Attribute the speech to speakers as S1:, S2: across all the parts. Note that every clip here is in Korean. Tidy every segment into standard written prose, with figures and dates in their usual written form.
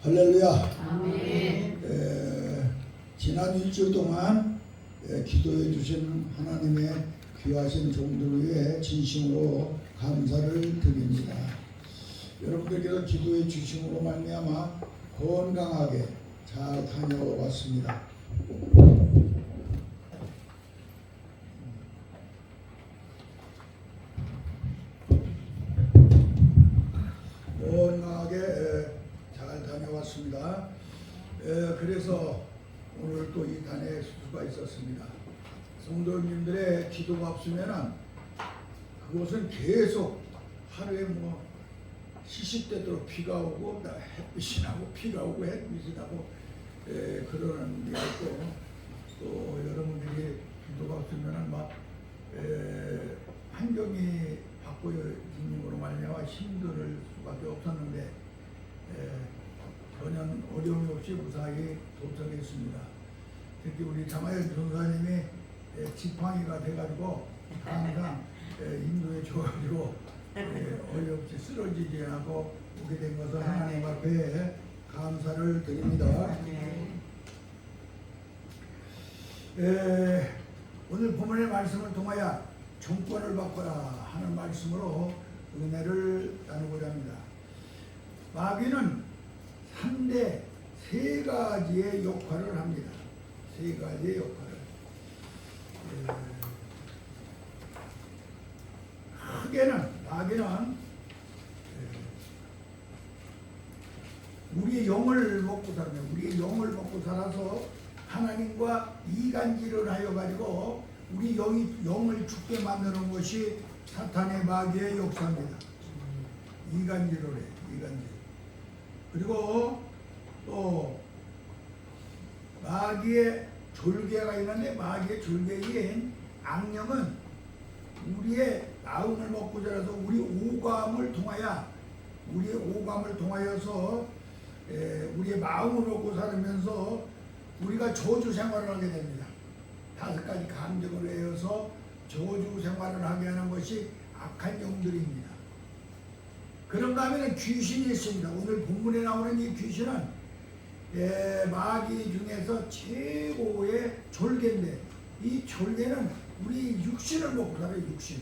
S1: 할렐루야.
S2: 아멘.
S1: 지난 일주일 동안 기도해 주신 하나님의 귀하신 종들을 위해 진심으로 감사를 드립니다. 여러분들께서 기도해 주심으로 말미암아 건강하게 잘 다녀왔습니다. 건강하게 잘 다녀왔습니다. 그래서 오늘 또 이 단에 수가 있었습니다. 성도님들의 기도가 없으면은 그것은 계속 하루에 뭐 시시때때로 비가 오고 햇빛이 나고 비가 오고 햇빛이 나고 그러는 게 있고, 또 여러분들이 기도가 없으면은 막 환경이 바꿔짐으로 말미암아 힘들 수밖에 없었는데 전혀 어려움이 없이 무사히 도착했습니다. 특히 우리 장하연 전사님이 지팡이가 돼가지고 항상 인도에 줘가지고 어렵지 쓰러지지 않고 오게 된 것을 하나님 앞에 감사를 드립니다. 오늘 본문의 말씀을 통하여 정권을 바꿔라 하는 말씀으로 은혜를 나누고자 합니다. 마귀는 3대 세 가지의 역할을 합니다. 세 가지의 역할을. 크게는 마귀는 우리의 영을 먹고 살면 우리의 영을 먹고 살아서 하나님과 이간질을 하여 가지고 우리 영을 죽게 만드는 것이 사탄의 마귀의 역사입니다. 이간질을 해, 이간질. 그리고 또 마귀의 졸개가 있는데 마귀의 졸개인 악령은 우리의 마음을 먹고 자라서 우리의 오감을 통하여서 우리의 마음을 먹고 살면서 우리가 저주 생활을 하게 됩니다. 5가지 감정을 해서 저주 생활을 하게 하는 것이 악한 영들입니다. 그런가 하면 귀신이 있습니다. 오늘 본문에 나오는 이 귀신은 마귀 중에서 최고의 졸개인데, 이 졸개는 우리 육신을 먹고 살아요. 육신.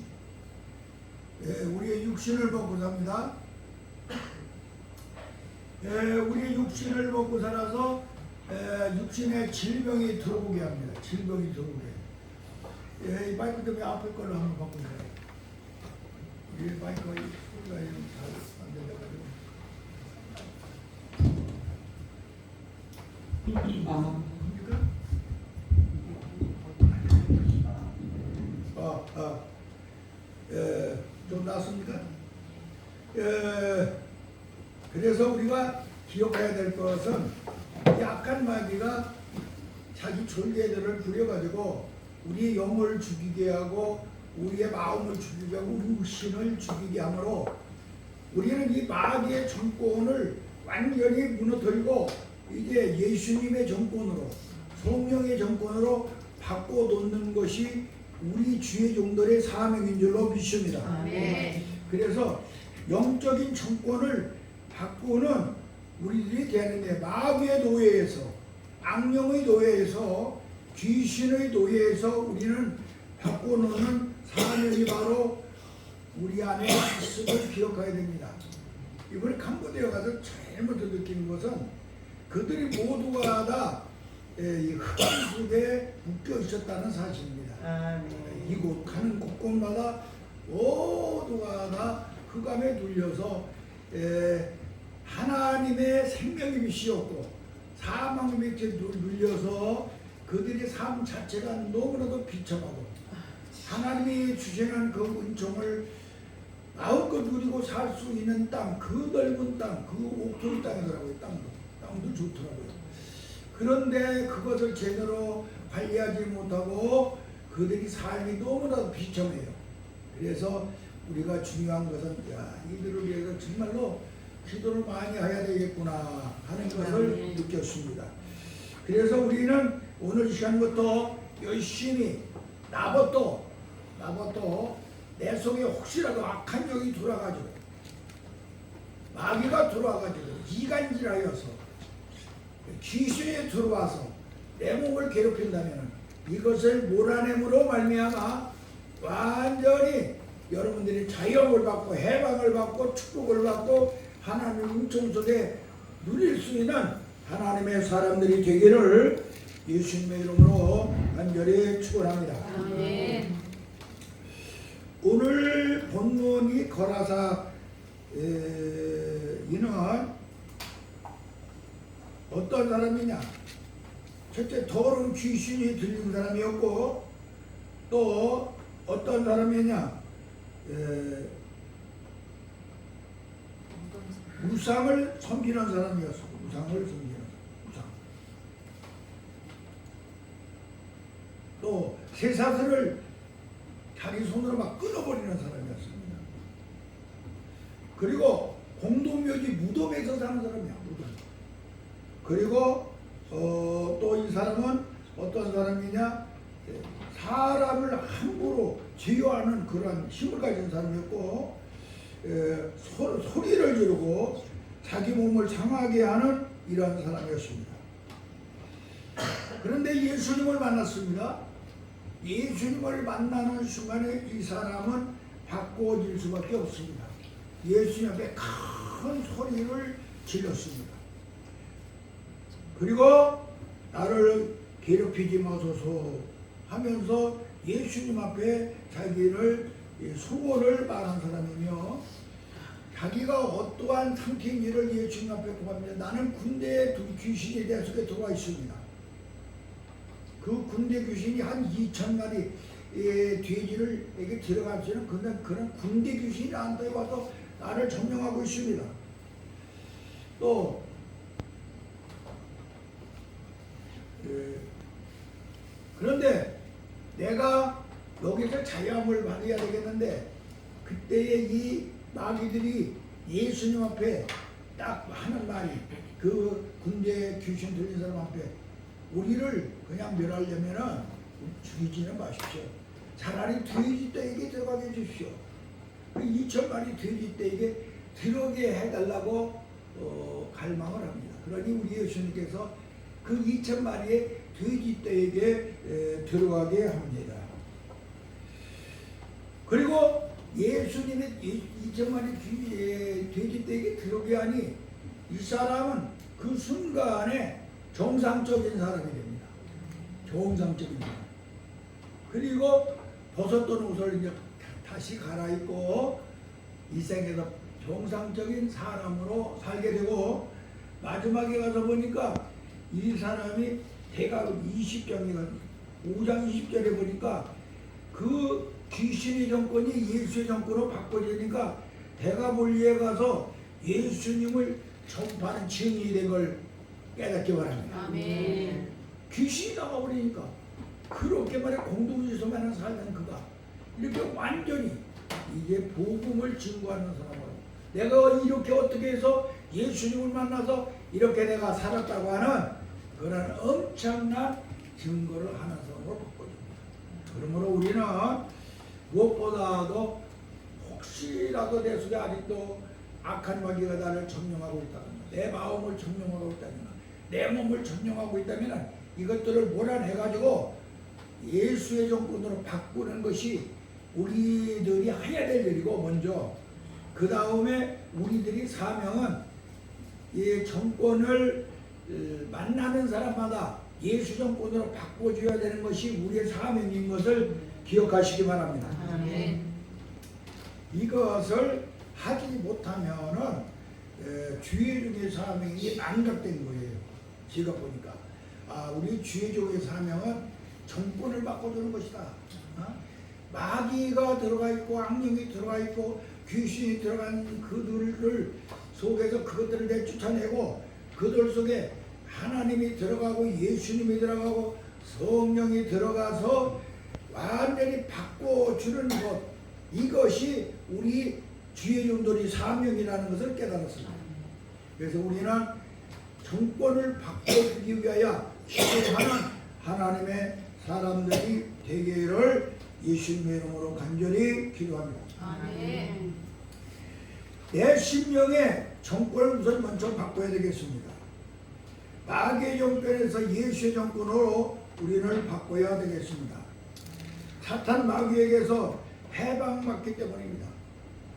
S1: 우리의 육신을 먹고 삽니다. 우리의 육신을 먹고 살아서 육신에 질병이 들어오게 합니다. 질병이 들어오게. 이 마이크 때문에 앞에 걸로 한번 바꿔주세요. 이 마이크가 소리가 잘 안 들려가지고. 좀 낫습니까? 그래서 우리가 기억해야 될 것은 이 악한 마귀가 자기 졸개들을 부려가지고 우리의 영을 죽이게 하고 우리의 마음을 죽이게 하고 우리 육신을 죽이게 하므로 우리는 이 마귀의 정권을 완전히 무너뜨리고 이제 예수님의 정권으로, 성령의 정권으로 바꿔놓는 것이 우리 주의 종들의 사명인 줄로 믿습니다.
S2: 아멘.
S1: 그래서 영적인 정권을 바꾸는 우리들이 되는데, 마귀의 노예에서, 악령의 노예에서, 귀신의 노예에서 우리는 바꿔놓는 사명이 바로 우리 안에 있음을 기억해야 됩니다. 이번에 캄보디아 가서 제일 먼저 느끼는 것은 그들이 모두가 다 흑암 속에 묶여 있었다는 사실입니다. 이곳 가는 곳곳마다 모두가 다 흑암에 눌려서 하나님의 생명의 빛이었고 사망의 빛에 눌려서 그들의 삶 자체가 너무나도 비참하고 하나님이 주시는 그 은총을 마음껏 누리고 살 수 있는 땅, 그 넓은 땅, 그 옥토리 땅이더라고요. 땅도 좋더라고요. 그런데 그것을 제대로 관리하지 못하고 그들이 삶이 너무나도 비참해요. 그래서 우리가 중요한 것은 이들을 위해서 정말로 기도를 많이 해야 되겠구나 하는 것을 느꼈습니다. 그래서 우리는 오늘 시간부터 열심히 나부터 내 속에 혹시라도 악한 영이 들어와가지고 마귀가 들어와가지고 이간질하여서 귀신이 들어와서 내 몸을 괴롭힌다면 이것을 몰아냄으로 말미암아 완전히 여러분들이 자유함을 받고 해방을 받고 축복을 받고 하나님의 은총 속에 누릴 수 있는 하나님의 사람들이 되기를 예수님의 이름으로 간절히 축원합니다.
S2: 아멘.
S1: 오늘 본문이 거라사 이는 어떤 사람이냐? 첫째, 더러운 귀신이 들린 사람이었고, 또 어떤 사람이냐? 우상을 섬기는 사람이었어. 우상을 섬기는 우상. 또 쇠사슬을 자기 손으로 막 끊어버리는 사람이었습니다. 그리고 공동묘지 무덤에서 사는 사람이야. 무덤. 그리고 또 이 사람은 어떤 사람이냐? 사람을 함부로 제어하는 그런 힘을 가진 사람이었고, 소리를 지르고 자기 몸을 상하게 하는 이러한 사람이었습니다. 그런데 예수님을 만났습니다. 예수님을 만나는 순간에 이 사람은 바꿔질 수밖에 없습니다. 예수님 앞에 큰 소리를 질렀습니다. 그리고 나를 괴롭히지 마소서 하면서 예수님 앞에 자기를 수고를 말한 사람이며, 자기가 어떠한 상태인 일을 예수님 앞에 고합니다. 나는 군대에 귀신이 내 속에 들어와 있습니다. 그 군대 귀신이 한 2,000마리 돼지를 에게 들어갈 수 있는 그런 군대 귀신이 나한테 와서 나를 점령하고 있습니다. 또 그런데 내가 여기서 자유함을 받아야 되겠는데, 그때에 이 마귀들이 예수님 앞에 딱 하는 말이, 그 군대 귀신 들린 사람 앞에 우리를 그냥 멸하려면은 죽이지는 마십시오. 차라리 돼지 떼에게 들어가게 해주십시오. 그 2,000마리 돼지 떼에게 들어게 해달라고 갈망을 합니다. 그러니 우리 예수님께서 그 2,000마리의 돼지 떼에게 들어가게 합니다. 그리고 예수님이 2,000마리 돼지 떼에게 들어오게 하니 이 사람은 그 순간에 정상적인 사람이 됩니다. 정상적인 사람. 그리고 벗었던 옷을 이제 다시 갈아입고 이 생에서 정상적인 사람으로 살게 되고, 마지막에 가서 보니까 이 사람이 대가금 20장에 5장 20절에 보니까 그 귀신의 정권이 예수의 정권으로 바꿔지니까 대가볼리에 가서 예수님을 전파하는 증인이 된 걸 깨닫기 바랍니다.
S2: 아멘.
S1: 귀신이 나가버리니까 그렇게 말해 공동체에서만 살던 그가 이렇게 완전히 이제 복음을 증거하는 사람으로, 내가 이렇게 어떻게 해서 예수님을 만나서 이렇게 내가 살았다고 하는 그런 엄청난 증거를 하는 사람으로 바꿔줍니다. 그러므로 우리는 무엇보다도 혹시라도 내 속에 아직도 악한 마귀가 나를 점령하고 있다거나 내 마음을 점령하고 있다거나 내 몸을 점령하고 있다면 이것들을 몰아내가지고 예수의 정권으로 바꾸는 것이 우리들이 해야 될 일이고, 먼저 그 다음에 우리들이 사명은 이 정권을 만나는 사람마다 예수 정권으로 바꿔줘야 되는 것이 우리의 사명인 것을 기억하시기 바랍니다.
S2: 아멘.
S1: 이것을 하지 못하면은 주의 중의 사명이 망각된 거예요. 제가 보니까 우리 주의 중의 사명은 정권을 바꿔주는 것이다. 마귀가 들어가 있고 악령이 들어가 있고 귀신이 들어간 그들을 속에서 그것들을 내쫓아내고, 그들 속에 하나님이 들어가고 예수님이 들어가고 성령이 들어가서 완전히 바꿔주는 것, 이것이 우리 주의 종들이 사명이라는 것을 깨달았습니다. 그래서 우리는 정권을 바꿔주기 위하여 기도하는 하나님의 사람들이 되기를 예수님의 이름으로 간절히 기도합니다.
S2: 아멘.
S1: 내 심령의 정권을 우선 먼저 바꿔야 되겠습니다. 마귀의 정권에서 예수의 정권으로 우리를 바꿔야 되겠습니다. 사탄 마귀에게서 해방받기 때문입니다.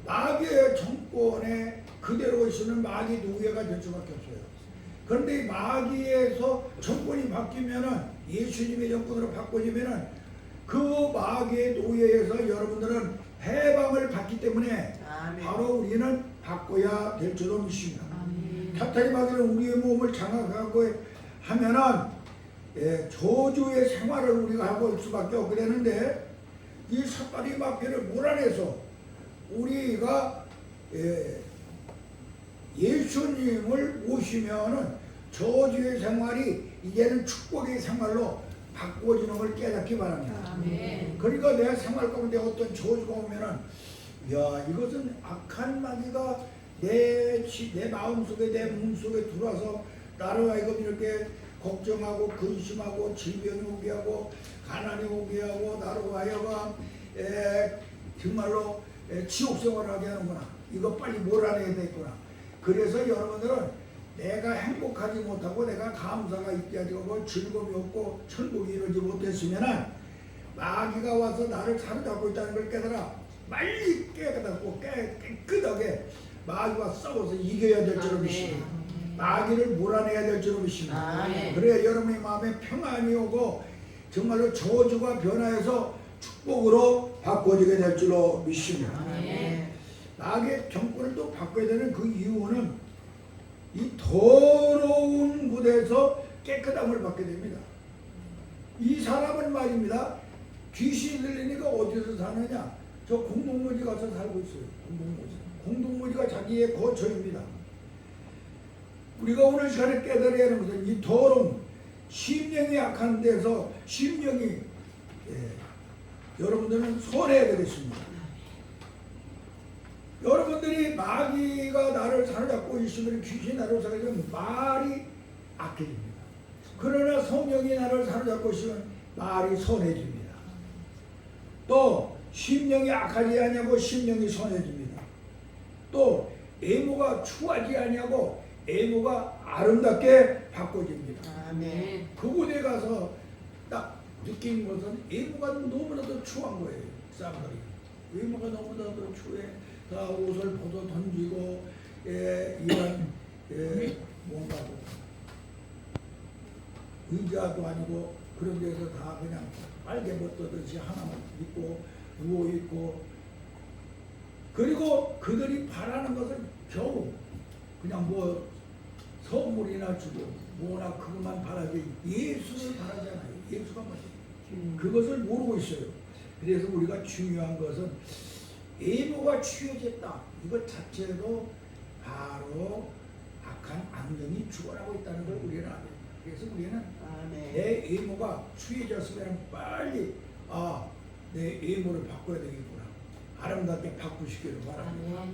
S1: 마귀의 정권에 그대로 있으면 마귀 노예가 될 수밖에 없어요. 그런데 이 마귀에서 정권이 바뀌면은 예수님의 정권으로 바꿔지면은 그 마귀의 노예에서 여러분들은 해방을 받기 때문에
S3: 아멘.
S1: 바로 우리는 바꿔야 될 줄로 믿습니다.
S2: 아멘.
S1: 사탄이 마귀는 우리의 몸을 장악하고 하면은 저주의 생활을 우리가 하고 올 수밖에 없게 되는데 이 사탄이 마귀를 몰아내서 우리가 예수님을 모시면은 저주의 생활이 이제는 축복의 생활로 바꿔지는 걸 깨닫기 바랍니다.
S2: 아멘.
S1: 그러니까 내 생활 가운데 어떤 저주가 오면은 야 이것은 악한 마귀가 내 마음속에 내 몸속에 들어와서 나를 하여금 이렇게 걱정하고 근심하고 질병이 오게 하고 가난이 오게 하고 나로 하여금 정말로 지옥 생활을 하게 하는구나. 이거 빨리 몰아내야 되겠구나. 그래서 여러분들은 내가 행복하지 못하고 내가 감사가 있지 않고 즐거움이 없고 천국이 이루지 못했으면 마귀가 와서 나를 사로잡고 있다는 걸 깨달아 빨리 깨닫고 깨끗하게 마귀와 싸워서 이겨야 될 줄로 믿습니다. 마귀를 몰아내야 될 줄로 믿습니다.
S3: 아멘.
S1: 그래야 여러분의 마음에 평안이 오고 정말로 저주가 변화해서 축복으로 바꿔지게 될 줄로 믿습니다.
S3: 아멘.
S1: 마귀의 정권을 또 바꿔야 되는 그 이유는 이 더러운 곳에서 깨끗함을 받게 됩니다. 이 사람은 말입니다. 귀신이 들리니까 어디서 사느냐? 저 공동묘지 가서 살고 있어요. 공동묘지가 자기의 거처입니다. 우리가 오늘 시간에 깨달아야 하는 것은 이 더러운 심령이 약한 데서 심령이 여러분들은 손해야 되겠습니다. 여러분들이 마귀가 나를 사로잡고 있으면 귀신이 나를 사로잡으면 말이 악해집니다. 그러나 성령이 나를 사로잡고 있으면 말이 선해집니다. 또 심령이 악하지 아니하고 심령이 선해집니다. 또 애모가 추하지 아니하고 애모가 아름답게 바꿔집니다.
S3: 아멘.
S1: 그곳에 가서 딱 느낀 것은 애모가 너무나도 추한 거예요. 사람들이 애모가 너무나도 추해. 다 옷을 벗어 던지고 이런 뭔가 의자도 아니고 그런 데서 다 그냥 빨개 벗듯이 하나만 입고 누워 있고 그리고 그들이 바라는 것은 겨우 그냥 뭐 선물이나 주고 뭐나 그것만 바라지 예수를 바라잖아요. 예수가 뭐지? 그것을 모르고 있어요. 그래서 우리가 중요한 것은 애모가 취해졌다. 이것 자체도 바로 악한 악령이 죽어나고 있다는 걸 우리는 알아요. 그래서 우리는
S3: 아멘.
S1: 내 애모가 취해졌으면 빨리 내 애모를 바꿔야 되겠구나. 아름답게 바꾸시기를 바랍니다.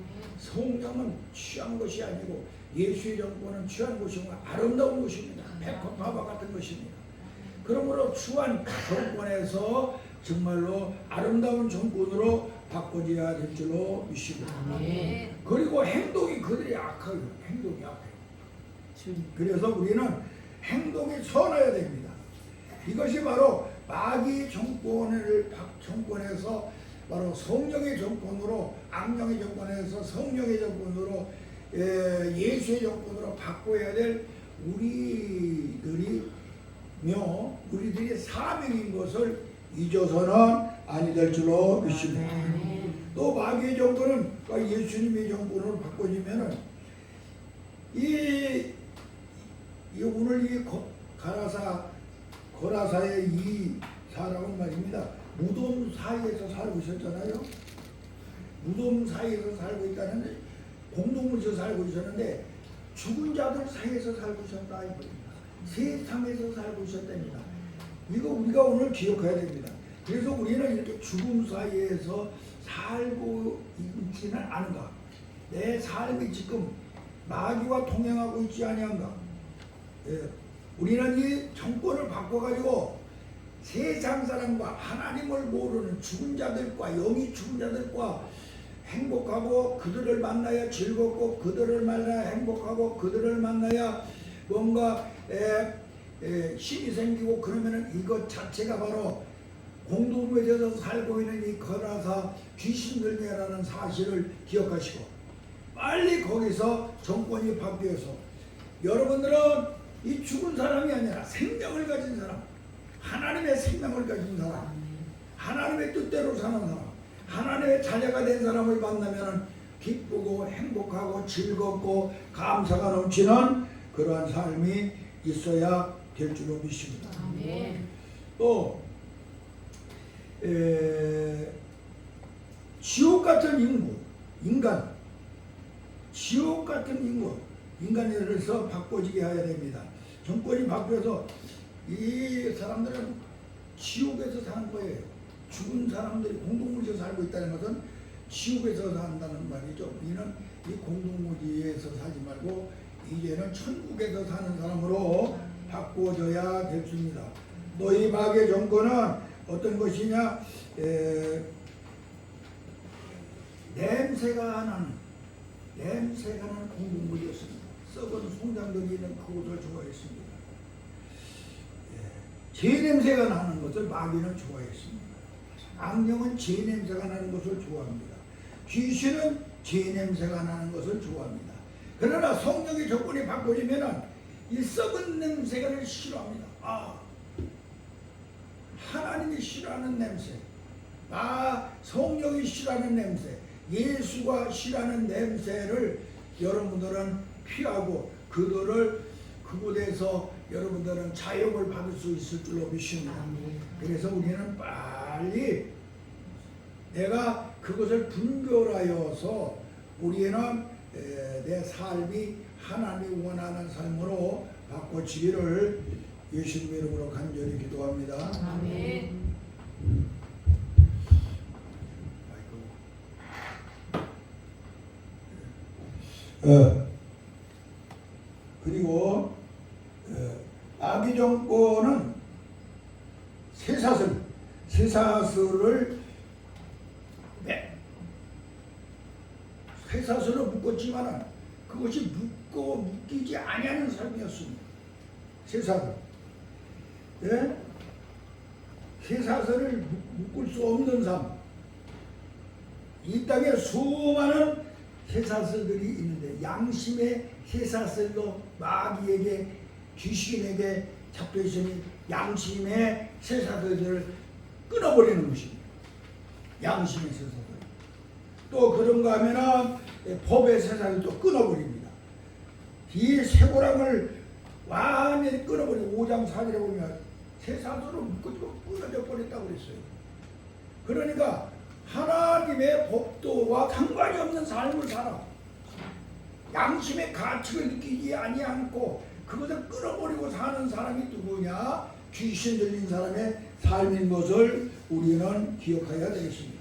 S1: 성령은 취한 것이 아니고 예수의 정권은 취한 것이고 아름다운 것입니다. 백합화와 같은 것입니다. 그러므로 추한 정권에서 정말로 아름다운 정권으로 바꿔져야 될 줄로 믿습니다. 그리고 행동이 그들이 악해요. 행동이 악해요. 그래서 우리는 행동이 선해야 됩니다. 이것이 바로 마귀 정권에서 바로 성령의 정권으로 악령의 정권에서 성령의 정권으로 예수의 정권으로 바꿔야 될 우리들이 사명인 것을 잊어서는 아니 될 줄로 믿습니다. 또 마귀의 정권은 예수님의 정권으로 바꿔지면은 오늘 이 고라사의 이 사람은 말입니다. 무덤 사이에서 살고 있었잖아요. 무덤 사이에서 살고 있다는데 공동묘지에서 살고 있었는데 죽은 자들 사이에서 살고 있었다 이겁니다. 세상에서 살고 있었답니다. 이거 우리가 오늘 기억해야 됩니다. 그래서 우리는 이렇게 죽음 사이에서 살고 있지는 않은가? 내 삶이 지금 마귀와 동행하고 있지 아니한가? 우리는 이 정권을 바꿔가지고 세상 사람과 하나님을 모르는 죽은 자들과 영이 죽은 자들과 행복하고 그들을 만나야 즐겁고 그들을 만나야 행복하고 그들을 만나야 뭔가 힘이 생기고 그러면은 이것 자체가 바로 공동묘지에서 살고 있는 이 거라사 귀신들이라는 사실을 기억하시고 빨리 거기서 정권이 바뀌어서 여러분들은 이 죽은 사람이 아니라 생명을 가진 사람, 하나님의 생명을 가진 사람, 하나님의 뜻대로 사는 사람, 하나님의 자녀가 된 사람을 만나면 기쁘고 행복하고 즐겁고 감사가 넘치는 그러한 삶이 있어야 될 줄로 믿습니다.
S2: 아멘.
S1: 또 지옥 같은 인간, 지옥 같은 인간에서 바꿔지게 해야 됩니다. 정권이 바뀌어서 이 사람들은 지옥에서 사는 거예요. 죽은 사람들이 공동묘지에서 살고 있다는 것은 지옥에서 산다는 말이죠. 우리는 이 공동묘지에서 살지 말고 이제는 천국에서 사는 사람으로 바꿔져야 됐습니다. 또 이 마귀의 정권은 어떤 것이냐? 냄새가 나는 공동묘지였습니다. 썩은 송장들이 있는 그곳을 좋아했습니다. 제 냄새가 나는 것을 마귀는 좋아했습니다. 악령은 제 냄새가 나는 것을 좋아합니다. 귀신은 제 냄새가 나는 것을 좋아합니다. 그러나 성령의 조건이 바꿔지면은 이 썩은 냄새를 싫어합니다. 하나님이 싫어하는 냄새, 성령이 싫어하는 냄새, 예수가 싫어하는 냄새를 여러분들은 피하고 그곳에서 여러분들은 자유를 받을 수 있을 줄로 믿습니다. 그래서 우리는 빨리 내가 그것을 분별하여서 우리는 내 삶이 하나님이 원하는 삶으로 바꿔지기를 예수님 이름으로 간절히 기도합니다.
S2: 아멘.
S1: 그리고 마귀 정권은 쇠사슬을 묶었지만은 그것이 묶이지 아니하는 삶이었습니다. 쇠사슬. 쇠사슬을 묶을 수 없는 삶. 이 땅에 수많은 쇠사슬들이 있는데 양심의 쇠사슬도 마귀에게 귀신에게 잡혀있으니 양심의 쇠사슬들을 끊어버리는 것입니다. 양심의 쇠사슬. 또 그런가 하면은 법의 쇠사슬도 끊어버립니다. 이 쇠고랑을 완전히 끊어버리고 5장 4절에 보면 쇠사슬로 묶어지고 끊어져 버렸다고 그랬어요. 그러니까 하나님의 법도와 상관이 없는 삶을 살아. 양심의 가치를 느끼지 아니하고 그것을 끊어버리고 사는 사람이 누구냐? 귀신 들린 사람의 삶인 것을 우리는 기억해야 되겠습니다.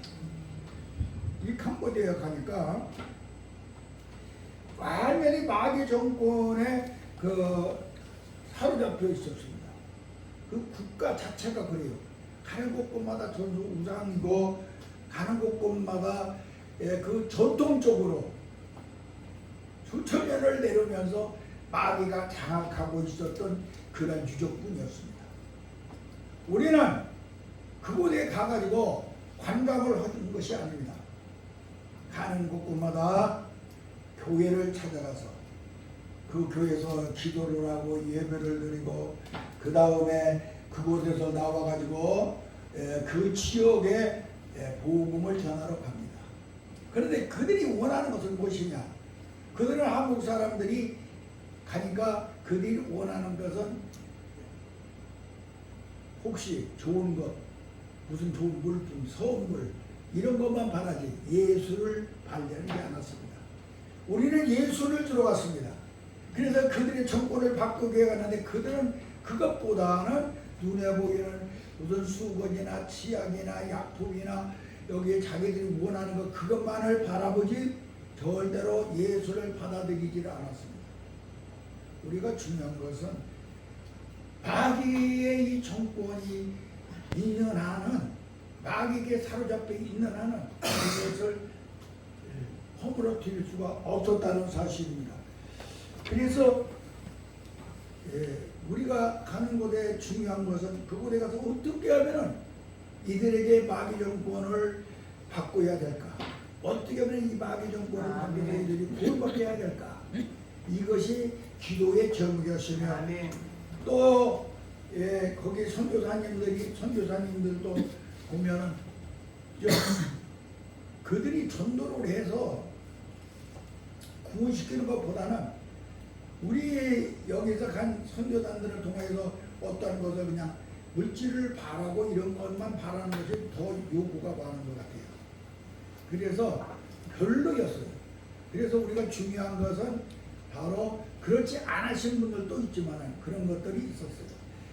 S1: 이 캄보디아에 가니까 완전히 마귀 정권에 사로잡혀 있었습니다. 그 국가 자체가 그래요. 가는 곳곳마다 전부 우상이고 가는 곳곳마다 그 전통적으로 수천 년을 내려오면서 마귀가 장악하고 있었던 그런 유적뿐이었습니다. 우리는 그곳에 가가지고 관광을 하는 것이 아닙니다. 가는 곳곳마다 교회를 찾아가서 그 교회에서 기도를 하고 예배를 드리고 그 다음에 그곳에서 나와가지고 그 지역에 복음을 전하러 갑니다. 그런데 그들이 원하는 것은 무엇이냐? 그들은 한국 사람들이 가니까 그들이 원하는 것은 혹시 좋은 것, 무슨 좋은 물품, 선물 이런 것만 바라지 예수를 발견하지 않았습니다. 우리는 예수를 들어갔습니다. 그래서 그들의 정권을 바꾸게 갔는데 그들은 그것보다는 눈에 보이는 무슨 수건이나 치약이나 약품이나 여기에 자기들이 원하는 것 그것만을 바라보지 절대로 예수를 받아들이지 않았습니다. 우리가 중요한 것은 마귀의 이 정권이 있는 한은 마귀에게 사로잡혀 있는 한은 이것을 허물어뜨릴 수가 없었다는 사실입니다. 그래서 우리가 가는 곳에 중요한 것은 그곳에 가서 어떻게 하면은 이들에게 마귀 정권을 바꿔야 될까? 어떻게 하면 이 마귀 정권을 바꿔서 이들이 구원받게 해야 될까? 이것이 기도의 제목이었으며 또 거기 선교사님들도 보면은 그들이 전도를 해서 구원시키는 것보다는 우리 여기서 간 선교단들을 통해서 어떤 것을 그냥 물질을 바라고 이런 것만 바라는 것이 더 요구가 많은 것 같아요. 그래서 별로였어요. 그래서 우리가 중요한 것은 바로 그렇지 않으신 분들도 있지만 그런 것들이 있었어요.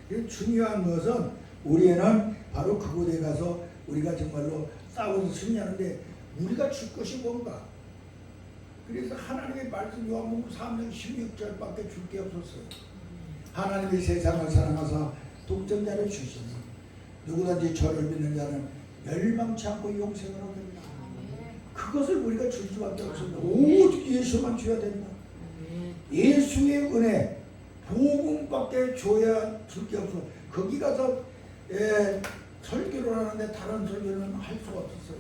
S1: 그래서 중요한 것은 우리는 바로 그곳에 가서 우리가 정말로 싸워서 승리하는데 우리가 줄 것이 뭔가? 그래서 하나님의 말씀 요한복음 3장 16절밖에 줄 게 없었어요. 하나님이 세상을 사랑하사 독생자를 주시니 누구든지 저를 믿는 자는 멸망치 않고 용생을 얻습니다. 그것을 우리가 줄 수밖에 없습니다. 오직 예수만 줘야 된다. 예수의 은혜, 복음밖에 줘야 줄 게 없어. 거기 가서 설교를 하는데 다른 설교는 할 수가 없었어요.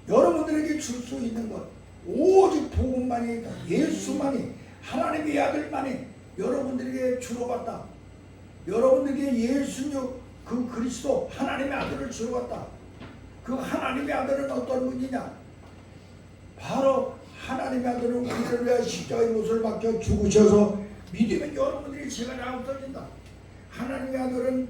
S1: 여러분들에게 줄 수 있는 것 오직 복음만이, 예수만이, 하나님의 아들만이 여러분들에게 주러 왔다. 여러분들에게 예수님 그 그리스도 하나님의 아들을 주러 왔다. 그 하나님의 아들은 어떤 분이냐? 바로 하나님의 아들은 우리를 위하여 십자가의 못을 박혀 죽으셔서 믿으면 여러분들이 죄가 다 없어진다. 하나님의 아들은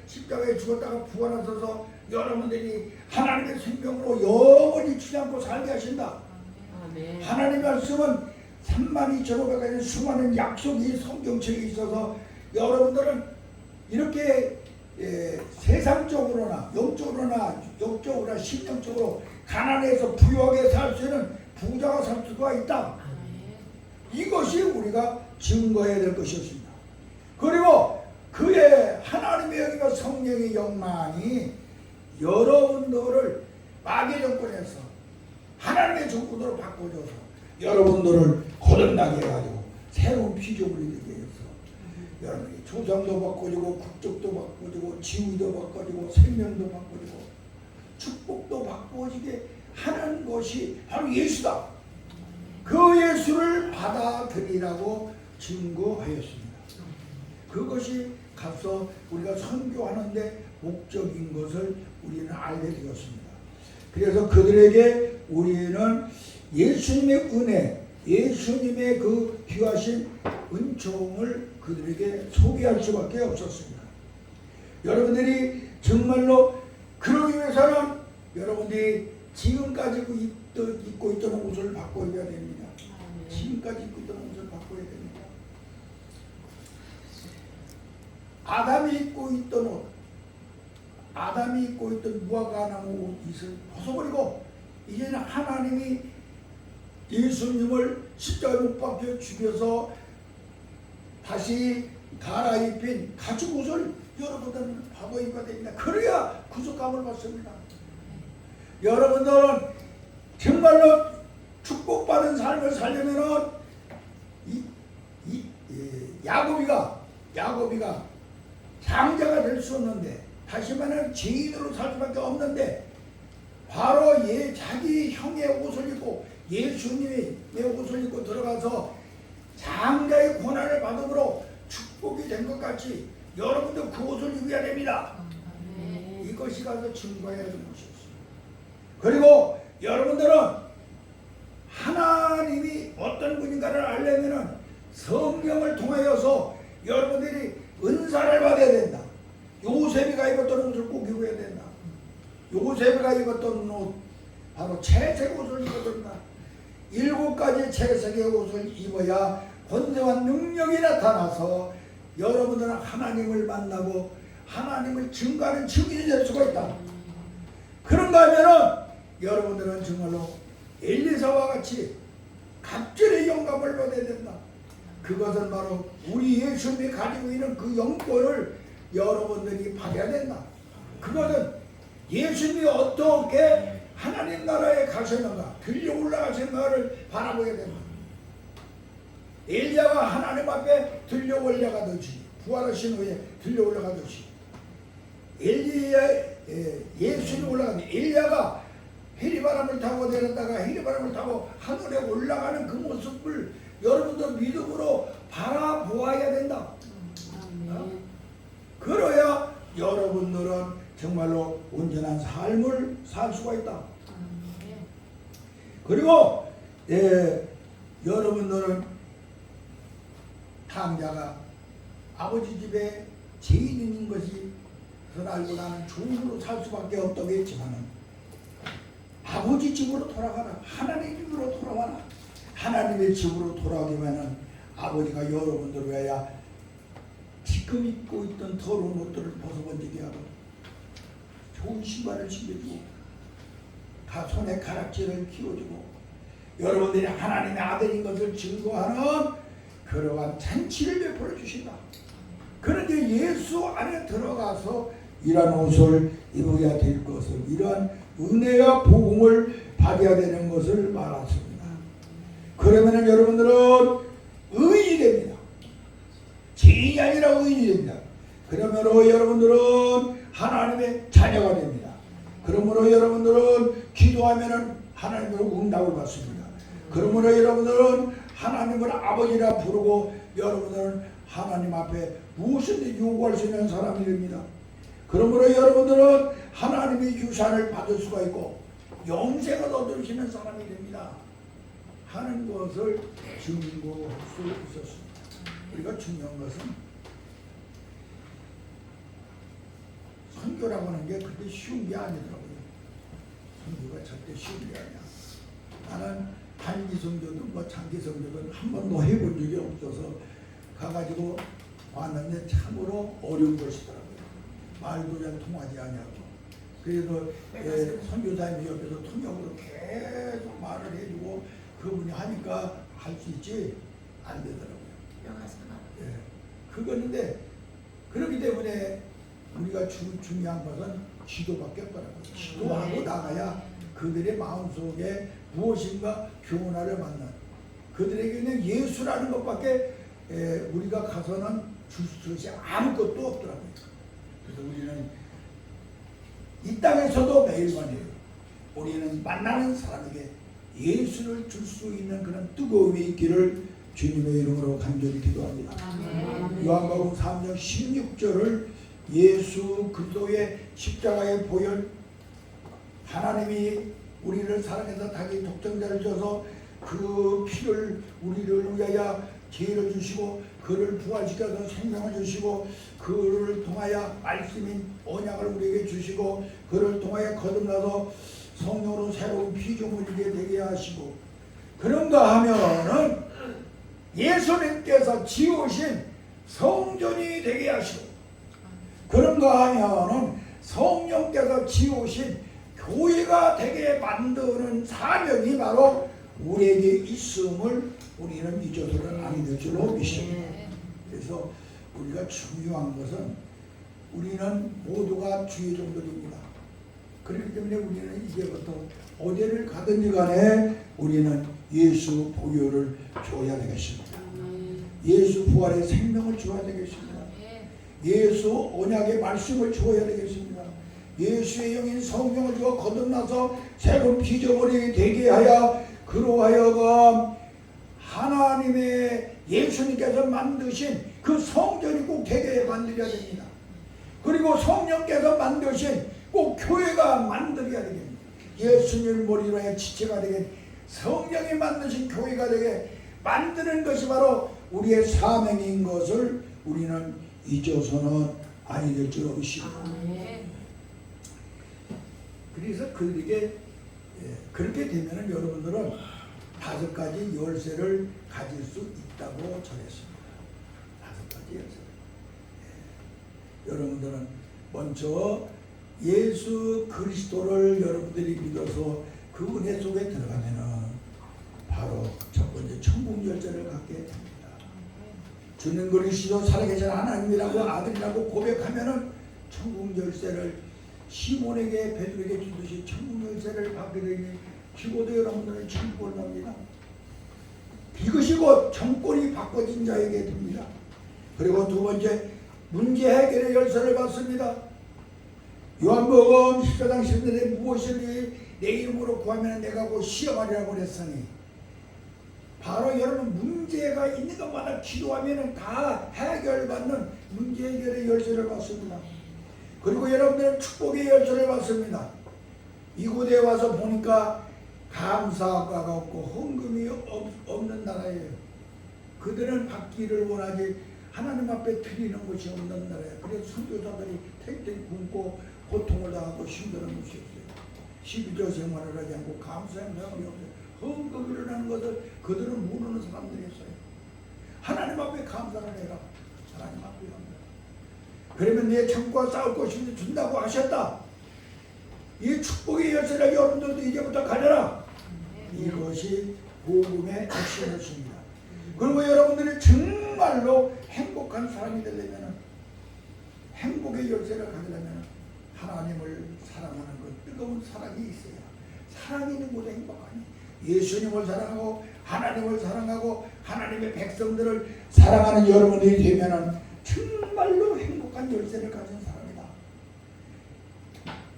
S1: 십자가에 죽었다가 부활하셔서 여러분들이 하나님의 생명으로 영원히 죽지 않고 살게 하신다. 아멘. 하나님의 말씀은 32,500가지 수많은 약속이 성경책에 있어서 여러분들은 이렇게 세상적으로나 영적으로나 영적으로나 심령적으로 가난해서 부유하게 살 수 있는 부자가 살 수가 있다. 이것이 우리가 증거해야 될 것이었습니다. 그리고 그의 하나님의 영과 성령의 영만이 여러분들을 마귀의 정권에서 하나님의 정권으로 바꿔줘서 여러분들을 거듭나게 해가지고 새로운 피조물이 되게 해서 여러분이 조상도 바꿔주고 국적도 바꿔주고 지위도 바꿔주고 생명도 바꿔주고 축복도 바꿔지게 하는 것이 바로 예수다. 그 예수를 받아들이라고 증거하였습니다. 그것이 가서 우리가 선교하는데 목적인 것을 우리는 알게 되었습니다. 그래서 그들에게 우리는 예수님의 은혜, 예수님의 그 귀하신 은총을 그들에게 소개할 수밖에 없었습니다. 여러분들이 정말로 그러기 위해서는 여러분들이 지금까지 입고 있던 옷을 바꿔야 됩니다. 지금까지 입고 있던 옷을 바꿔야 됩니다. 아담이 입고 있던 옷, 아담이 입고 있던 무화과나무 옷을 벗어버리고 이제는 하나님이 예수님을 십자가에 못 박혀 죽여서 다시 갈아입힌 가죽 옷을 여러분들은 바꿔 입어야 됩니다. 그래야 구속감을 받습니다. 여러분들은 정말로 축복받은 삶을 살려면은 야곱이가 장자가 될 수 없는데 다시 말하면 죄인으로 살 수밖에 없는데 바로 자기 형의 옷을 입고 예수님의 옷을 입고 들어가서 장자의 고난을 받음으로 축복이 된 것 같이 여러분도 그 옷을 입어야 됩니다. 이것이 가서 증거해야 되는 것이었습니다. 그리고 여러분들은 하나님이 어떤 분인가를 알려면은 성경을 통하여서 여러분들이 은사를 받아야 된다. 요셉이가 입었던 옷을 꼭 입어야 된다. 요셉이가 입었던 옷 바로 채색 옷을 입어야 된다. 7가지 채색의 옷을 입어야 권세와 능력이 나타나서 여러분들은 하나님을 만나고 하나님을 증거하는 증인이 될 수가 있다. 그런가 하면은 여러분들은 정말로 엘리사와 같이 갑절의 영감을 받아야 된다. 그것은 바로 우리 예수님이 가지고 있는 그 영권을 여러분들이 받아야 된다. 그것은 예수님이 어떻게 하나님 나라에 가셨는가, 들려 올라가셨는가를 바라보게 된다. 엘리야가 하나님 앞에 들려 올라가듯이 부활하신 후에 들려 올라가듯이 예수님이 올라가는 엘리야가 해리바람을 타고 내렸다가 해리바람을 타고 하늘에 올라가는 그 모습을 여러분도 믿음으로 바라보아야 된다. 그래야 여러분들은 정말로 온전한 삶을 살 수가 있다. 그리고 여러분들은 탕자가 아버지 집에 죄인인 것이 그걸 알고 나는 종으로 살 수밖에 없다고 했지만은 아버지 집으로 돌아가라. 하나님의 집으로 돌아와라. 하나님의 집으로 돌아오기만은 아버지가 여러분들 외야 지금 입고 있던 더러운 옷들을 벗어번지게 하고 좋은 신발을 신겨주고 손에 가락지를 끼워주고 여러분들이 하나님의 아들인 것을 증거하는 그러한 잔치를 베풀어 주신다. 그런데 예수 안에 들어가서 이러한 옷을 입어야 될 것을, 이러한 은혜와 복음을 받아야 되는 것을 말했습니다. 그러면 여러분들은 의인이 됩니다. 죄인이 아니라 의인이 됩니다. 그러므로 여러분들은 하나님의 자녀가 됩니다. 그러므로 여러분들은 기도하면 하나님으로 응답을 받습니다. 그러므로 여러분들은 하나님을 아버지라 부르고 여러분들은 하나님 앞에 무엇이든지 요구할 수 있는 사람이 됩니다. 그러므로 여러분들은 하나님의 유산을 받을 수가 있고 영생을 얻으시는 사람이 됩니다. 하는 것을 증거할 수 있었습니다. 우리가 중요한 것은 선교라고 하는 게 그렇게 쉬운 게 아니더라고요. 선교가 절대 쉬운 게 아니야. 나는 단기 선교든 뭐 장기 선교든 한 번도 해본 적이 없어서 가가지고 왔는데 참으로 어려운 것이더라고요. 말도 잘 통하지 않냐고. 그래서 선교사님이 옆에서 통역으로 계속 말을 해주고 그분이 하니까 할 수 있지 안 되더라고요. 예, 그거는데 그렇기 때문에 우리가 중요한 것은 기도밖에 없더라고요. 기도하고 나가야 그들의 마음속에 무엇인가 교훈을 받는 그들에게는 예수라는 것밖에 우리가 가서는 줄 것이 아무것도 없더라고요. 그래서 우리는 이 땅에서도 매일만이에요. 우리는 만나는 사람에게 예수를 줄 수 있는 그런 뜨거움이 있기를 주님의 이름으로 간절히 기도합니다. 요한복음 3장 16절을 예수 그리스도의 십자가의 보혈, 하나님이 우리를 사랑해서 자기 독생자를 줘서 그 피를 우리를 위하여 죄를 주시고 그를 부활시켜서 생명을 주시고 그를 통하여 말씀인 언약을 우리에게 주시고 그를 통하여 거듭나서 성령으로 새로운 피조물이게 되게 하시고 그런가 하면은 예수님께서 지으신 성전이 되게 하시고 그런가 하면은 성령께서 지으신 교회가 되게 만드는 사명이 바로 우리에게 있음을 우리는 잊어서는 안 될 줄로 믿습니다. 그래서 우리가 중요한 것은 우리는 모두가 주의 종들입니다. 그렇기 때문에 우리는 이제부터 어디를 가든지 간에 우리는 예수 보혈을 줘야 되겠습니다. 예수 부활의 생명을 줘야 되겠습니다. 예수 언약의 말씀을 줘야 되겠습니다. 예수의 영인 성령을 주어 거듭나서 새로운 피조물이 되게 하여 그로하여금 하나님의 예수님께서 만드신 그 성전이 꼭 되게 만들어야 됩니다. 그리고 성령께서 만드신 꼭 교회가 만들어야 되겠습니다. 예수님을 머리로 해 지체가 되게 성령이 만드신 교회가 되게 만드는 것이 바로 우리의 사명인 것을 우리는 잊어서는 아니 될 줄 믿습니다. 그래서 그들에게 그렇게 되면은 여러분들은 5가지 열쇠를 가질 수 있다고 전했습니다. 5가지 열쇠. 여러분들은 먼저 예수 그리스도를 여러분들이 믿어서 그 은혜 속에 들어가면은 바로 첫 번째 천국 열쇠를 갖게 됩니다. 주는 그리스도 살아계신 하나님이라고 아들이라고 고백하면은 천국 열쇠를 시몬에게 베드로에게 주듯이 천국 열쇠를 받게 되니 죽어도 여러분들은 천국을 갑니다. 이것이 곧 정권이 바꿔진 자에게 됩니다. 그리고 두 번째, 문제 해결의 열쇠를 받습니다. 요한복음 14장 10절에 무엇이니 내 이름으로 구하면 내가 곧 시험하리라고 그랬으니, 바로 여러분 문제가 있는 것마다 기도하면 다 해결받는 문제 해결의 열쇠를 받습니다. 그리고 여러분들은 축복의 열쇠를 받습니다. 이곳에 와서 보니까 감사가 없고 헌금이 없는 나라예요. 그들은 받기를 원하지 하나님 앞에 드리는 것이 없는 나라예요. 그래서 선교사들이 탱탱 굶고 고통을 당하고 힘들은 것이 없어요. 12조 생활을 하지 않고 감사 행사이 없어요. 헌금을 일어나는 것을 그들은 모르는 사람들이 있어요. 하나님 앞에 감사를 해라. 하나님 앞에 감사. 그러면 내 창고와 싸울 것인지 준다고 하셨다. 이 축복의 열쇠를 여러분들도 이제부터 가져라. 이것이 복음의 핵심이었습니다. 그리고 여러분들이 정말로 행복한 사람이 되려면, 행복의 열쇠를 가지려면 하나님을 사랑하는 것, 뜨거운 사랑이 있어야, 사랑이 있는 곳에 행복하니, 예수님을 사랑하고 하나님을 사랑하고 하나님의 백성들을 사랑하는 여러분들이 되면 정말로 행복한 열쇠를 가진 사람이다.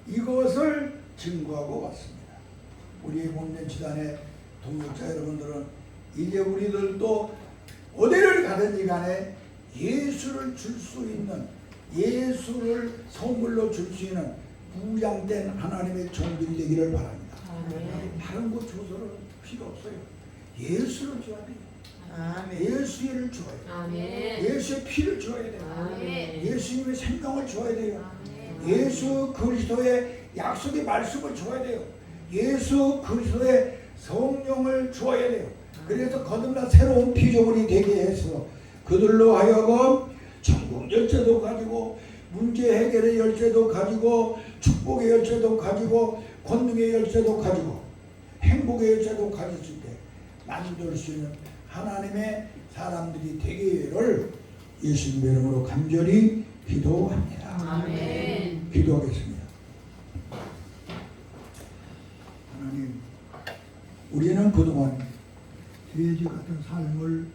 S1: 이것을 증거하고 왔습니다. 우리 목련지단의 동역자 여러분들은 이제 우리들도 어디를 가든지 간에 예수를 줄 수 있는, 예수를 선물로 줄 수 있는 부양된 하나님의 종들이 되기를 바랍니다. 다른 거 줘서는 필요 없어요. 예수를 줘야 돼요.
S2: 아멘.
S1: 예수를 줘야 돼요.
S2: 아멘.
S1: 예수의 피를 줘야 돼요.
S2: 아멘.
S1: 예수님의 생명을 줘야 돼요.
S2: 아멘.
S1: 예수 그리스도의 약속의 말씀을 줘야 돼요. 예수 그리스도의 성령을 줘야 돼요. 그래서 거듭나 새로운 피조물이 되게 해서 그들로 하여금 천국 열쇠도 가지고, 문제 해결의 열쇠도 가지고, 축복의 열쇠도 가지고, 권능의 열쇠도 가지고, 행복의 열쇠도 가졌을 때 만들 수 있는 하나님의 사람들이 되기를 예수님의 이름으로 간절히 기도합니다.
S2: 아멘.
S1: 기도하겠습니다. 하나님, 우리는 그동안 돼지 같은 삶을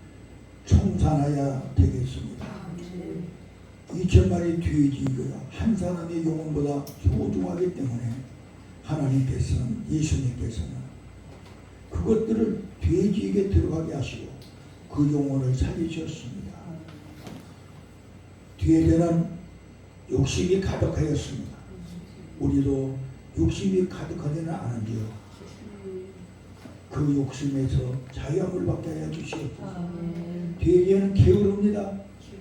S1: 청산해야 되겠습니다. 2000마리 돼지가 한 사람의 영혼보다 소중하기 때문에 하나님께서는, 예수님께서는 그것들을 돼지에게 들어가게 하시고 그 영혼을 살리셨습니다. 돼지는 욕심이 가득하였습니다. 우리도 욕심이 가득하지는 않은지요. 그 욕심에서 자유함을 받게 하여 주시옵소서. 돼지는 게으릅니다.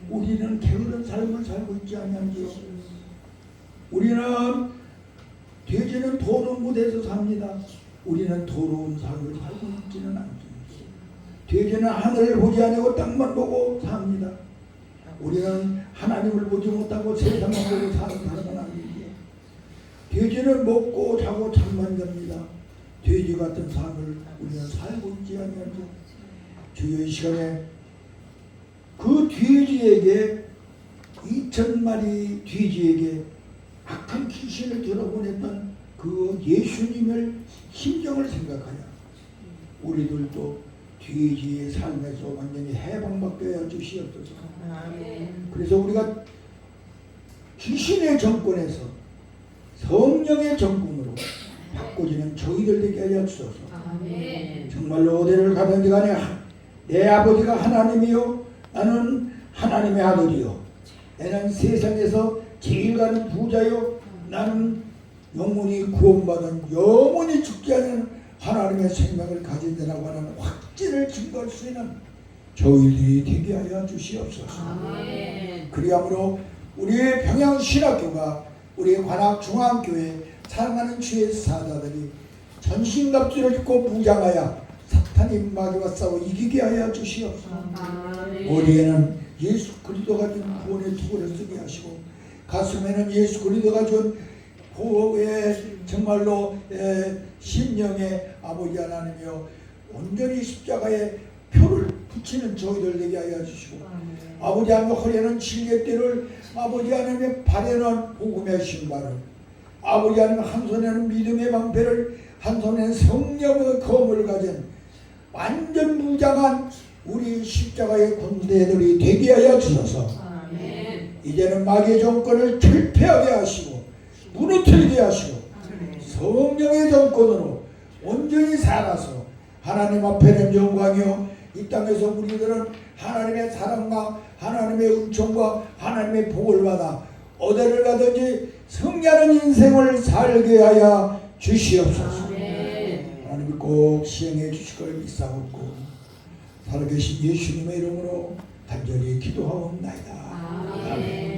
S1: 우리는 게으른 삶을 살고 있지 않냐지요. 우리는, 돼지는 도는 곳에서 삽니다. 우리는 도로운 삶을 살고 있지는 않습니다. 돼지는 하늘을 보지 않고 땅만 보고 삽니다. 우리는 하나님을 보지 못하고 세상만 보고 사는 사람은 아니지요. 돼지는 먹고 자고 잠만 잡니다. 돼지 같은 삶을 우리는 살고 있지 않냐지요. 주여, 이 시간에 그 돼지에게, 2000마리 돼지에게 악한 귀신을 들어보냈던 그 예수님의 심정을 생각하여 우리들도 돼지의 삶에서 완전히 해방받게 하여 주시옵소서. 그래서 우리가 귀신의 정권에서 성령의 정권으로 바꿔지는 저희들 되게 하여 주소서. 정말로 어디를 가든지 간에 내 아버지가 하나님이요, 나는 하나님의 아들이요, 나는 세상에서 제일 가는 부자요, 나는 영원히 구원받은, 영원히 죽지 않은 하나님의 생명을 가진 자라고 하는 확신을 증거할 수 있는 저희들이 되게 하여 주시옵소서. 그리함으로 우리의 평양신학교가, 우리의 관악중앙교회 사랑하는 주의 사자들이 전신갑주를 입고 무장하여 사탄의 마귀와 싸워 이기게 하여 주시옵소서. 머리에는 예수 그리스도가 준 구원의 투구를 쓰게 하시고, 가슴에는 예수 그리스도가 준 구원의 정말로 심령의 아버지 하나님이여, 온전히 십자가에 표를 붙이는 저희들 되게 하여 주시고, 아버지 하나님 허리에는 진리의 아버지 하나님의 발에는 복음의 신발을, 아버지 하나님 한 손에는 믿음의 방패를, 한 손에는 성령의 검을 가진 완전 무장한 우리 십자가의 군대들이 되게 하여 주셔서
S2: 아멘.
S1: 이제는 마귀의 정권을 철폐하게 하시고 무너뜨리게 하시고 성령의 정권으로 온전히 살아서 하나님 앞에 는 영광이요 이 땅에서 우리들은 하나님의 사랑과 하나님의 은총과 하나님의 복을 받아 어디를 가든지 승리하는 인생을 살게 하여 주시옵소서.
S2: 아멘.
S1: 하나님이 꼭 시행해 주실 걸 믿사옵고 살아계신 예수님의 이름으로 간절히 기도하옵나이다.
S2: 아멘.